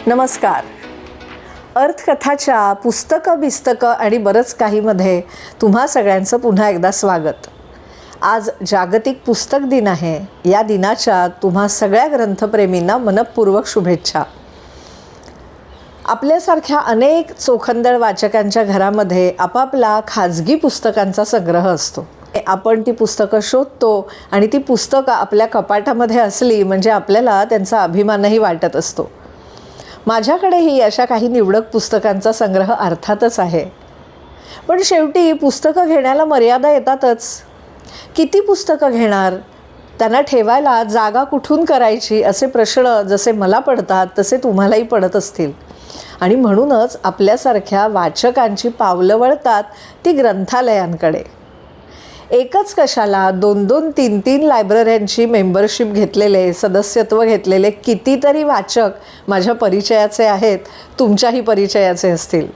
नमस्कार. अर्थकथाच्या पुस्तकं आणि बरंच काहीमध्ये तुम्हा सगळ्यांचं पुन्हा एकदा स्वागत. आज जागतिक पुस्तक दिन आहे. या दिनाच्या तुम्हा सगळ्या ग्रंथप्रेमींना मनःपूर्वक शुभेच्छा. आपल्यासारख्या अनेक चोखंदळ वाचकांच्या घरामध्ये आपापला खाजगी पुस्तकांचा संग्रह असतो. आपण ती पुस्तकं शोधतो आणि ती पुस्तकं आपल्या कपाटामध्ये असली म्हणजे आपल्याला त्यांचा अभिमानही वाटत असतो. माझ्याकडेही अशा काही निवडक पुस्तकांचा संग्रह अर्थातच आहे. पण शेवटी पुस्तकं घेण्याला मर्यादा येतातच. किती पुस्तकं घेणार, त्यांना ठेवायला जागा कुठून करायची असे प्रश्न जसे मला पडतात तसे तुम्हालाही पडत असतील. आणि म्हणूनच आपल्यासारख्या वाचकांची पावलं वळतात ती ग्रंथालयांकडे. एकच कशाला 2-2, 3-3 लायब्रऱ्यांची मेंबरशिप घेतलेले, सदस्यत्व घेतलेले कितीतरी वाचक माझ्या परिचयाचे आहेत, तुमच्याही परिचयाचे असतील.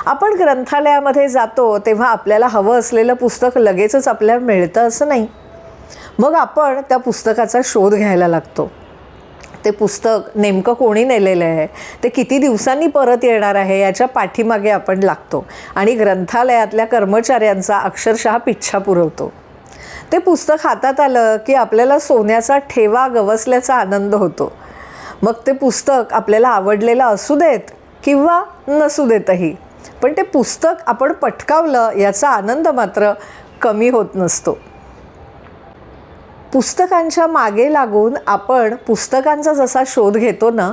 आपण ग्रंथालयामध्ये जातो तेव्हा आपल्याला हवं असलेलं पुस्तक लगेचच आपल्याला मिळतं असं नाही. मग आपण त्या पुस्तकाचा शोध घ्यायला लागतो. ते पुस्तक नेमकं कोणी नेलेलं आहे, ते किती दिवसांनी परत येणार आहे याच्या पाठीमागे आपण लागतो आणि ग्रंथालयातल्या कर्मचाऱ्यांचा अक्षरशः पिच्छा पुरवतो. ते पुस्तक हातात आलं की आपल्याला सोन्याचा ठेवा गवसल्याचा आनंद होतो. मग ते पुस्तक आपल्याला आवडलेलं असू देत किंवा नसू देतही, पण ते पुस्तक आपण पटकावलं याचा आनंद मात्र कमी होत नसतो. पुस्तकांच्या मागे लागून आपण पुस्तकांचा जसा शोध घेतो ना,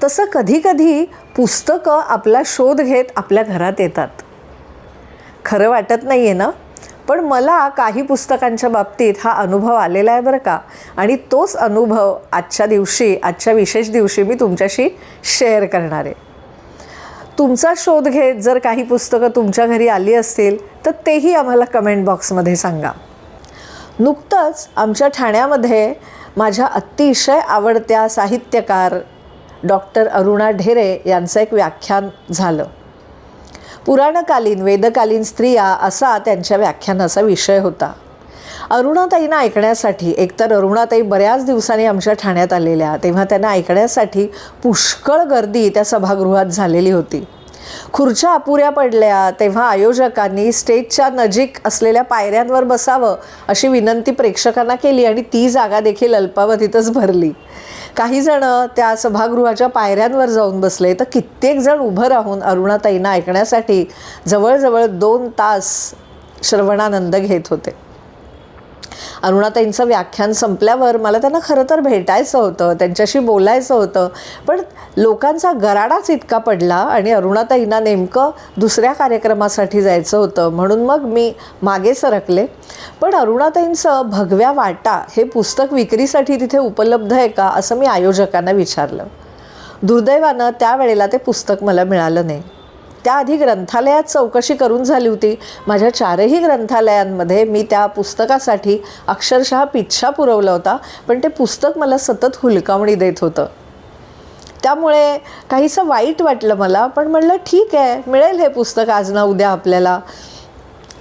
तसं कधीकधी पुस्तकं आपला शोध घेत आपल्या घरात येतात. खरं वाटत नाही आहे ना, पण मला काही पुस्तकांच्या बाबतीत हा अनुभव आलेला आहे बरं का. आणि तोच अनुभव आजच्या विशेष दिवशी मी तुमच्याशी शेअर करणार आहे. तुमचा शोध घेत जर काही पुस्तकं तुमच्या घरी आली असतील तर तेही आम्हाला कमेंट बॉक्समध्ये सांगा. नुकतंच आमच्या ठाण्यामध्ये माझ्या अतिशय आवडत्या साहित्यकार डॉक्टर अरुणा ढेरे यांचं एक व्याख्यान झालं. पुराणकालीन वेदकालीन स्त्रिया असा त्यांच्या व्याख्यानाचा विषय होता. अरुणाताईंना ऐकण्यासाठी, एकतर अरुणाताई बऱ्याच दिवसांनी आमच्या ठाण्यात आलेल्या, तेव्हा त्यांना ऐकण्यासाठी पुष्कळ गर्दी त्या सभागृहात झालेली होती. खुर्च्या अपुऱ्या पडल्या तेव्हा आयोजकांनी स्टेजच्या नजीक असलेल्या पायऱ्यांवर बसावं अशी विनंती प्रेक्षकांना केली आणि ती जागा देखील अल्पावधीतच भरली. काही जण त्या सभागृहाच्या पायऱ्यांवर जाऊन बसले तर कित्येक जण उभं राहून अरुणाताईंना ऐकण्यासाठी जवळजवळ 2 तास श्रवणानंद घेत होते. अरुणाताईंचं व्याख्यान संपल्यावर मला त्यांना खरं तर भेटायचं होतं, त्यांच्याशी बोलायचं होतं, पण लोकांचा गराडाच इतका पडला आणि अरुणाताईंना नेमकं दुसऱ्या कार्यक्रमासाठी जायचं होतं म्हणून मग मी मागे सरकले. पण अरुणाताईंचं भगव्या वाटा हे पुस्तक विक्रीसाठी तिथे उपलब्ध आहे का असं मी आयोजकांना विचारलं. दुर्दैवानं त्यावेळेला ते पुस्तक मला मिळालं नाही. त्याआधी ग्रंथालयात चौकशी करून झाली होती. माझ्या 4ही ग्रंथालयांमध्ये मी त्या पुस्तकासाठी अक्षरशः पिच्छा पुरवला होता, पण ते पुस्तक मला सतत हुलकावणी देत होतं. त्यामुळे काहीसं वाईट वाटलं मला, पण म्हणलं ठीक आहे, मिळेल हे पुस्तक आज ना उद्या आपल्याला.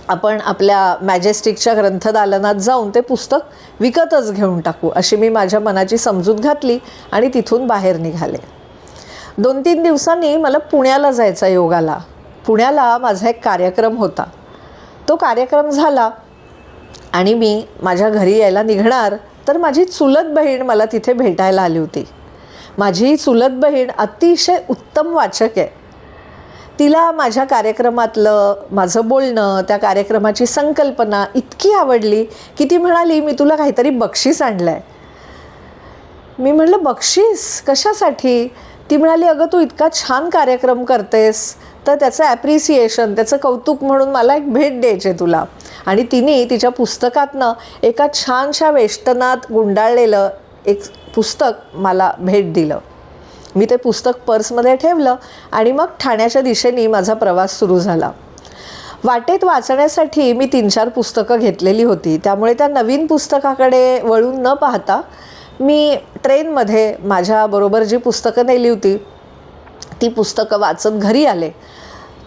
आपण आपल्या मॅजेस्टिकच्या ग्रंथदालनात जाऊन ते पुस्तक विकतच घेऊन टाकू अशी मी माझ्या मनाची समजूत घातली आणि तिथून बाहेर निघाले. 2-3 दिवसांनी मला पुण्याला जायचा योग आला. पुण्याला माझा एक कार्यक्रम होता. तो कार्यक्रम झाला आणि मी माझ्या घरी यायला निघणार तर माझी चुलत बहीण मला तिथे भेटायला आली होती. माझी चुलत बहीण अतिशय उत्तम वाचक आहे. तिला माझ्या कार्यक्रमातलं माझं बोलणं, त्या कार्यक्रमाची संकल्पना इतकी आवडली की ती म्हणाली, मी तुला काहीतरी बक्षीस आणलं आहे. मी म्हटलं बक्षीस कशासाठी? ती म्हणाली, अगं तू इतका छान कार्यक्रम करतेस तर त्याचं ॲप्रिसिएशन, त्याचं कौतुक म्हणून मला एक भेट द्यायची आहे तुला. आणि तिने तिच्या पुस्तकातनं एका छानशा वेष्टनात गुंडाळलेलं एक पुस्तक मला भेट दिलं. मी ते पुस्तक पर्समध्ये ठेवलं आणि मग ठाण्याच्या दिशेने माझा प्रवास सुरू झाला. वाटेत वाचण्यासाठी मी 3-4 पुस्तकं घेतलेली होती, त्यामुळे त्या नवीन पुस्तकाकडे वळून न पाहता मी ट्रेनमध्ये माझ्याबरोबर जी पुस्तकं नेली होती ती पुस्तकं वाचत घरी आले.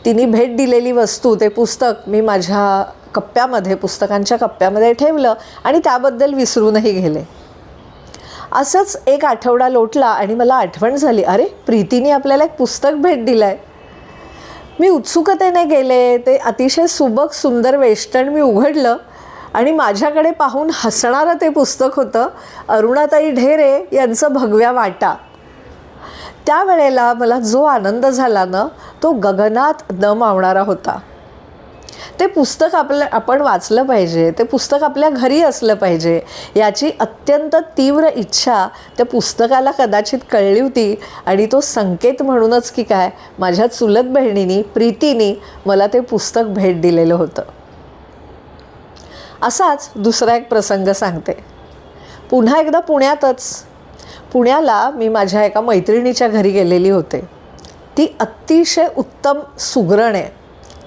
तिने भेट दिलेली वस्तू, ते पुस्तक मी माझ्या कप्प्यामध्ये, पुस्तकांच्या कप्प्यामध्ये ठेवलं आणि त्याबद्दल विसरूनही गेले. असंच एक आठवडा लोटला आणि मला आठवण झाली, अरे प्रीतीने आपल्याला एक पुस्तक भेट दिलं आहे. मी उत्सुकतेने गेले. ते अतिशय सुबक सुंदर वेष्टन मी उघडलं आणि माझ्याकडे पाहून हसणारं ते पुस्तक होतं, अरुणाताई ढेरे यांचं भगव्या वाटा. त्यावेळेला मला जो आनंद झाला ना, तो गगनात न मावणारा होता. ते पुस्तक आपण वाचलं पाहिजे, ते पुस्तक आपल्या घरी असलं पाहिजे, याची अत्यंत तीव्र इच्छा त्या पुस्तकाला कदाचित कळली होती. आणि तो संकेत म्हणूनच की काय, माझ्या चुलत बहिणीनी प्रीतीनी मला ते पुस्तक भेट दिलेलं होतं. असाच दुसरा एक प्रसंग सांगते. पुन्हा एकदा पुण्याला मी माझ्या एका मैत्रिणीच्या घरी गेलेली होते. ती अतिशय उत्तम सुगरण आहे.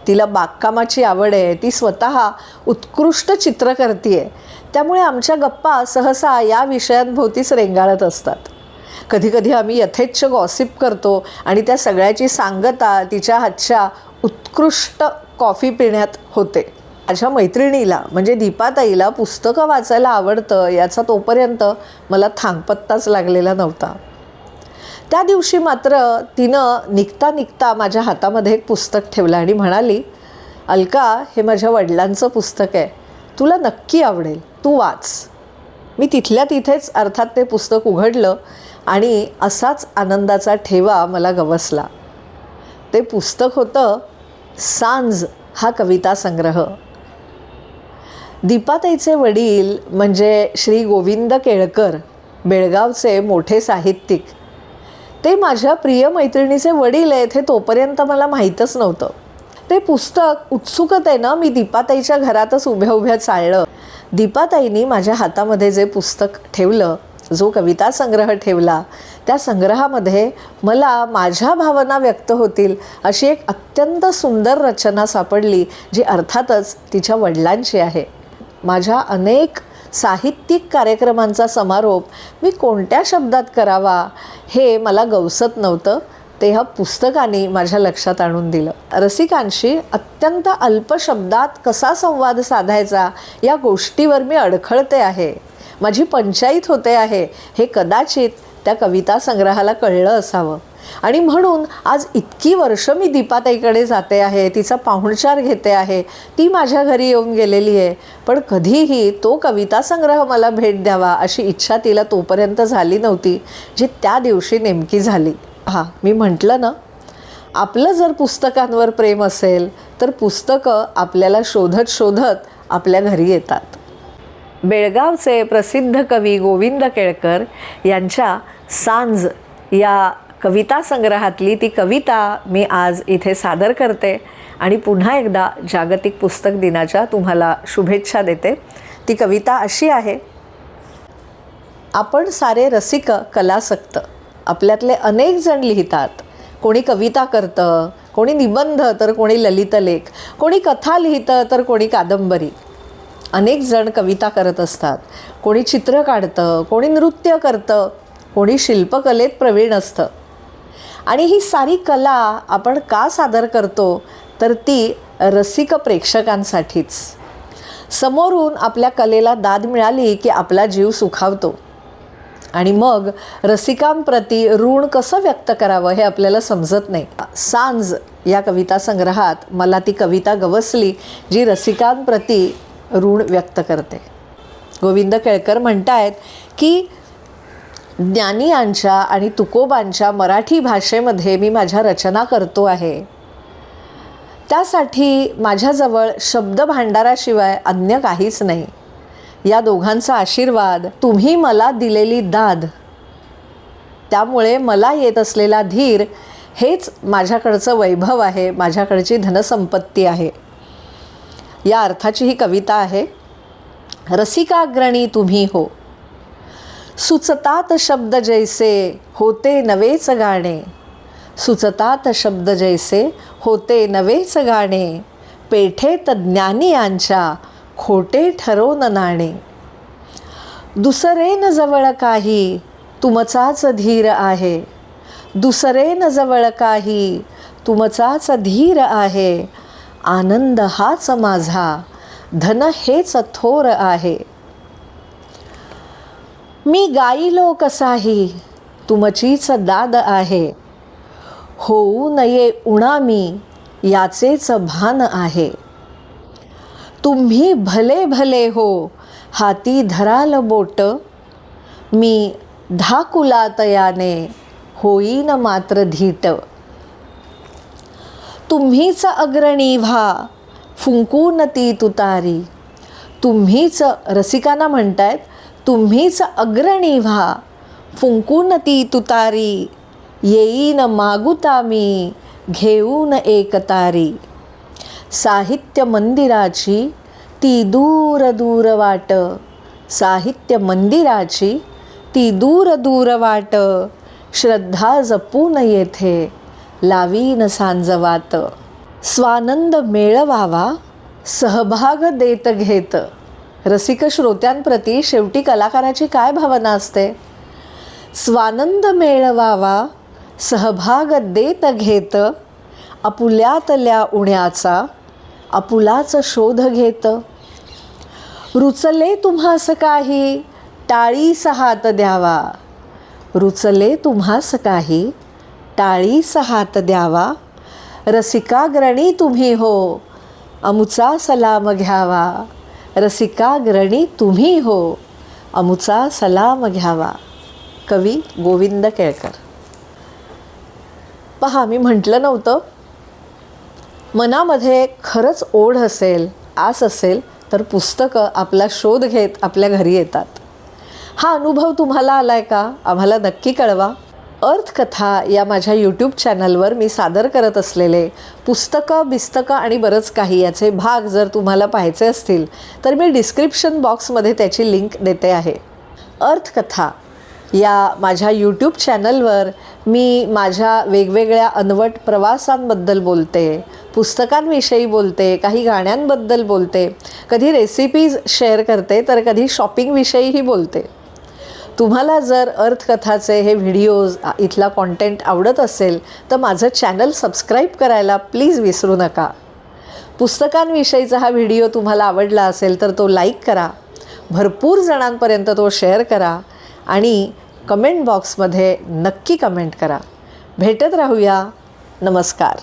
तिला बागकामाची आवड आहे. ती स्वतः उत्कृष्ट चित्रकर्ती आहे. त्यामुळे आमच्या गप्पा सहसा या विषयांभोवतीच रेंगाळत असतात. कधीकधी आम्ही यथेच्छ गॉसिप करतो आणि त्या सगळ्याची सांगता तिच्या हातच्या उत्कृष्ट कॉफी पिण्यात होते. माझ्या मैत्रिणीला म्हणजे दीपाताईला पुस्तकं वाचायला आवडतं याचा तोपर्यंत मला थांगपत्ताच लागलेला नव्हता. त्या दिवशी मात्र तिनं निघता माझ्या हातामध्ये एक पुस्तक ठेवलं आणि म्हणाली, अलका, हे माझ्या वडिलांचं पुस्तक आहे, तुला नक्की आवडेल, तू वाच. मी तिथल्या तिथेच अर्थात ते पुस्तक उघडलं आणि असाच आनंदाचा ठेवा मला गवसला. ते पुस्तक होतं सांज हा कविता संग्रह. दीपाताईचे वडील म्हणजे श्री गोविंद केळकर, बेळगावचे मोठे साहित्यिक. ते माझ्या प्रिय मैत्रिणीचे वडील आहेत हे तोपर्यंत मला माहीतच नव्हतं. ते पुस्तक उत्सुकतेनं मी दीपाताईच्या घरातच उभ्या चाळलं. दीपाताईंनी माझ्या हातामध्ये जे पुस्तक ठेवलं, जो कविता संग्रह ठेवला, त्या संग्रहामध्ये मला माझ्या भावना व्यक्त होतील अशी एक अत्यंत सुंदर रचना सापडली, जी अर्थातच तिच्या वडिलांची आहे. माझ्या अनेक साहित्यिक कार्यक्रमांचा समारोप मी कोणत्या शब्दात करावा हे मला गवसत नव्हतं. ते ह्या पुस्तकाने माझ्या लक्षात आणून दिलं. रसिकांशी अत्यंत अल्प शब्दात कसा संवाद साधायचा या गोष्टीवर मी अडखळते आहे, माझी पंचाईत होते आहे, हे कदाचित त्या कविता संग्रहाला कळलं असावं. आणि म्हणून आज इतकी वर्ष मी दीपाताईकडे जाते आहे, तिचा पाहुणचार घेते आहे, ती माझ्या घरी येऊन गेलेली आहे, पण कधीही तो कविता संग्रह मला भेट द्यावा अशी इच्छा तिला तोपर्यंत झाली नव्हती, जी त्या दिवशी नेमकी झाली. मी म्हटलं ना, आपलं जर पुस्तकांवर प्रेम असेल तर पुस्तकं आपल्याला शोधत आपल्या घरी येतात. बेळगावचे प्रसिद्ध कवी गोविंद केळकर यांच्या सांज या कविता संग्रहातली ती कविता मी आज इथे सादर करते आणि पुन्हा एकदा जागतिक पुस्तक दिनाच्या तुम्हाला शुभेच्छा देते. ती कविता अशी आहे. आपण सारे रसिक कलासक्त, आपल्यातले अनेक जण लिहितात. कोणी कविता करतं, कोणी निबंध, तर कोणी ललितलेख, कोणी कथा लिहितं, तर कोणी कादंबरी. अनेक जण कविता करत असतात. कोणी चित्र काढतं, कोणी नृत्य करतं, कोणी शिल्पकलेत प्रवीण असतं. आणि ही सारी कला आपण का सादर करतो, तर ती रसिक प्रेक्षकांसाठीच. समोरून आपल्या कलेला दाद मिळाली की आपला जीव सुखावतो आणि मग रसिकांप्रती ऋण कसं व्यक्त करावं हे आपल्याला समजत नाही. सांज या कविता संग्रहात मला ती कविता गवसली, जी रसिकांप्रती ऋण व्यक्त करते. गोविंद केळकर म्हणतायत की ज्ञानियांच्या आणि तुकोबांच्या मराठी भाषेमध्ये मी माझ्या रचना करतो आहे. त्यासाठी माझ्याजवळ शब्द भांडाराशिवाय अन्य काहीच नाही. या दोघांचा आशीर्वाद, तुम्ही मला दिलेली दाद, त्यामुळे मला येत असलेला धीर हेच माझ्याकडचं वैभव आहे, माझ्याकडची धनसंपत्ती आहे. या अर्थाची ही कविता आहे. रसिकाग्रणी तुम्ही हो, सुचतात शब्द जैसे होते नवेच गाणे, सुचतात शब्द जैसे होते नवेच गाणे, पेठेत ज्ञानियांच्या खोटे ठरवून नाणे. दुसरे न जवळ काही तुमचाच धीर आहे, दुसरे न जवळ काही तुमचाच धीर आहे, आनंद हाच माझा, धन हेच थोर आहे. मी गाईलो कसाही तुमचीच दाद आहे, होऊ नये उणा मी याचेच भान आहे. तुम्ही भले भले हो हाती धराल बोट, मी धाकुलातयाने होईन मात्र धीट. तुम्हीच अग्रणी व्हा फुंकून ती तुतारी, तुम्हीच रसिकांना म्हणतायत तुम्हीच अग्रणी व्हा फुंकून ती तुतारी, येईन मागुता मी घेऊन एक तारी. साहित्य मंदिराची ती दूर दूर वाट, साहित्य मंदिराची ती दूर दूर वाट, श्रद्धा जपून येथे लावीन सांजवात. स्वानंद मेळवावा सहभाग देत घेत. रसिक श्रोत्यांप्रती शेवटी कलाकाराची काय भावना असते? स्वानंद मेळवावा सहभाग देत घेत, आपुल्यातल्या उण्याचा आपुलाच शोध घेत. रुचले तुम्हास काही टाळीस हात द्यावा, रुचले तुम्हास काही टाळीस हात द्यावा, रसिकाग्रणी तुम्ही हो अमुचा सलाम घ्यावा, रसिकाग्रणी तुम्ही हो अमुचा सलाम घ्यावा. कवी गोविंद केळकर. पहा, मी म्हटलं नव्हतं, मनामध्ये खरंच ओढ असेल, आस असेल तर पुस्तकं आपला शोध घेत आपल्या घरी येतात. हा अनुभव तुम्हाला आला आहे का? आम्हाला नक्की कळवा. अर्थकथा या माझ्या यूट्यूब चॅनलवर मी सादर करत असलेले पुस्तकं, बिस्तकं आणि बरंच काही याचे भाग जर तुम्हाला पाहायचे असतील तर मी डिस्क्रिप्शन बॉक्समध्ये त्याची लिंक देते आहे. अर्थकथा या माझ्या यूट्यूब चॅनलवर मी माझ्या वेगवेगळ्या अनवट प्रवासांबद्दल बोलते, पुस्तकांविषयी बोलते, काही गाण्यांबद्दल बोलते, कधी रेसिपीज शेअर करते तर कधी शॉपिंगविषयीही बोलते. तुम्हाला जर अर्थकथाचे हे व्हिडिओज, इथला कॉन्टेंट आवडत असेल तर माझं चॅनल सबस्क्राईब करायला प्लीज विसरू नका. पुस्तकांविषयीचा हा व्हिडिओ तुम्हाला आवडला असेल तर तो लाईक करा, भरपूर जणांपर्यंत तो शेअर करा आणि कमेंट बॉक्समध्ये नक्की कमेंट करा. भेटत राहूया. नमस्कार.